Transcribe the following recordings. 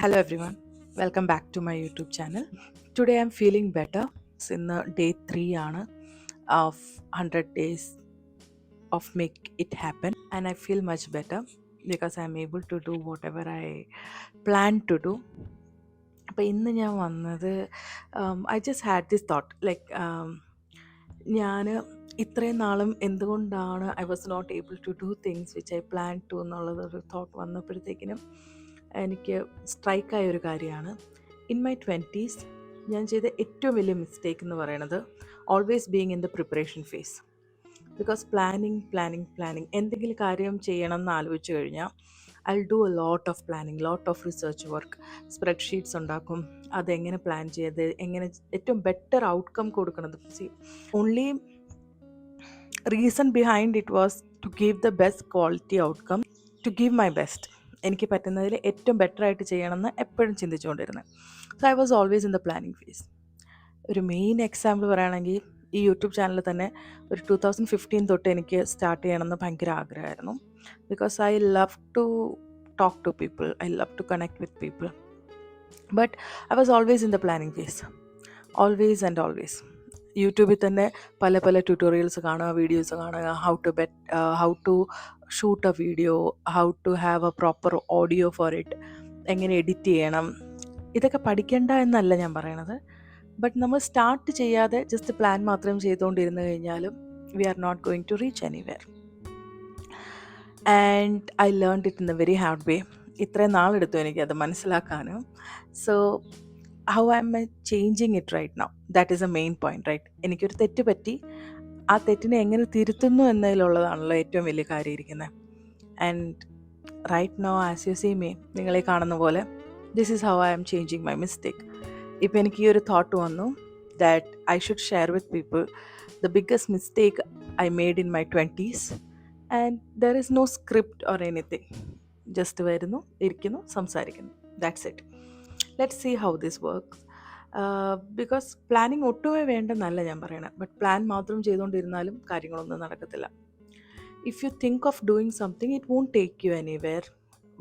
Hello everyone, welcome back to my YouTube channel. Today I'm feeling better. It's in the day 3 ആണ് of 100 days of make it happen, and I feel much better because I'm able to do whatever I planned to do. അപ്പോൾ ഇന്ന് ഞാൻ വന്നത് I just had this thought like ഞാൻ ഇത്രയും നാളും എന്തുകൊണ്ടാണ് I was not able to do things which I plan to എന്നുള്ളതൊരു thought വന്നപ്പോഴത്തേക്കിനും എനിക്ക് സ്ട്രൈക്കായ ഒരു കാര്യമാണ്. ഇൻ മൈ 20s ഞാൻ ചെയ്ത ഏറ്റവും വലിയ മിസ്റ്റേക്ക് എന്ന് പറയുന്നത് always being in the preparation phase. Because planning എന്തെങ്കിലും കാര്യം ചെയ്യണം എന്ന് ആലോചിച്ച് കഴിഞ്ഞാൽ I will do a lot of planning, lot of research work, spreadsheets ഉണ്ടാക്കും, അതെങ്ങനെ പ്ലാൻ ചെയ്ത് എങ്ങനെ ഏറ്റവും ബെറ്റർ ഔട്ട്കം കൊടുക്കുന്നത്. Only reason behind it was to give the best quality outcome, to give my best. എനിക്ക് പറ്റുന്നതിൽ ഏറ്റവും ബെറ്ററായിട്ട് ചെയ്യണമെന്ന് എപ്പോഴും ചിന്തിച്ചുകൊണ്ടിരുന്നത്. So I was always in the planning phase. ഒരു മെയിൻ എക്സാമ്പിൾ പറയുകയാണെങ്കിൽ ഈ യൂട്യൂബ് ചാനൽ തന്നെ ഒരു 2015 തൊട്ട് എനിക്ക് സ്റ്റാർട്ട് ചെയ്യണമെന്ന് ഭയങ്കര ആഗ്രഹമായിരുന്നു. Because I love to talk to people, I love to connect with people. But I was always in the planning phase, always and always. യൂട്യൂബിൽ തന്നെ പല ട്യൂട്ടോറിയൽസ് കാണുക, വീഡിയോസ് കാണുക, how to shoot a video, how to have a proper audio for it, എങ്ങനെ edit ചെയ്യണം, ഇതൊക്കെ പഠിക്കേണ്ട എന്നല്ല ഞാൻ പറയണത്. ബട്ട് നമ്മൾ സ്റ്റാർട്ട് ചെയ്യാതെ ജസ്റ്റ് പ്ലാൻ മാത്രം ചെയ്തുകൊണ്ടിരുന്നു കഴിഞ്ഞാലും we are not going to reach anywhere. And I learned it in a very hard way. ഇത്രയും നാളെടുത്തു എനിക്കത് മനസ്സിലാക്കാനും. So how I'm changing it right now, that is a main point, right? എനിക്കൊരു തെറ്റ് പറ്റി, ആ തെറ്റിനെ എങ്ങനെ തിരുത്തുന്നു എന്നതിലുള്ളതാണല്ലോ ഏറ്റവും വലിയ കാര്യം ഇരിക്കുന്നത്. And right now as you see me, നിങ്ങളെ കാണുന്ന പോലെ this is how I'm changing my mistake. ഇപ്പം എനിക്ക് ഈ ഒരു തോട്ട് വന്നു that I should share with people the biggest mistake I made in my 20s. And there is no script or anything. Just വരുന്നു, ഇരിക്കുന്നു, സംസാരിക്കുന്നു, that's it. Let see how this works. Because planning ഒട്ടുമേ വേണ്ടെന്നല്ല ഞാൻ പറയണത്, but plan മാത്രം ചെയ്തുകൊണ്ടിരുന്നാലും കാര്യങ്ങളൊന്നും നടക്കത്തില്ല. If you think of doing something it won't take you anywhere,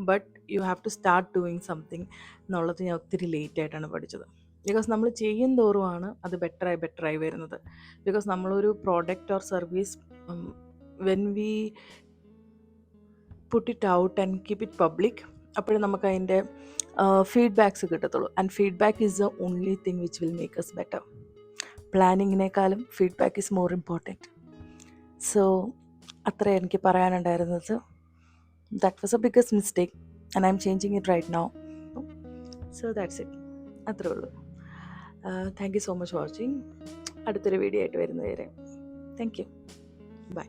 but you have to start doing something എന്നുള്ളത് ഞാൻ ഒത്തിരി ലേറ്റായിട്ടാണ് പഠിച്ചത്. ബിക്കോസ് നമ്മൾ ചെയ്യും തോറുമാണ് അത് ബെറ്ററായി വരുന്നത്. ബിക്കോസ് നമ്മളൊരു product or service when we put it out and keep it public, അപ്പോഴും നമുക്ക് അതിൻ്റെ ഫീഡ്ബാക്സ് കിട്ടത്തുള്ളൂ. And feedback is the only thing which will make us better. പ്ലാനിങ്ങിനേക്കാളും feedback is more important. So അത്ര എനിക്ക് പറയാനുണ്ടായിരുന്നത്. That was a biggest mistake and I'm changing it right now. So that's it, അത്രേ ഉള്ളൂ. Thank you so much watching. അടുത്തൊരു video ആയിട്ട് വരുന്നതുവരെ thank you, by.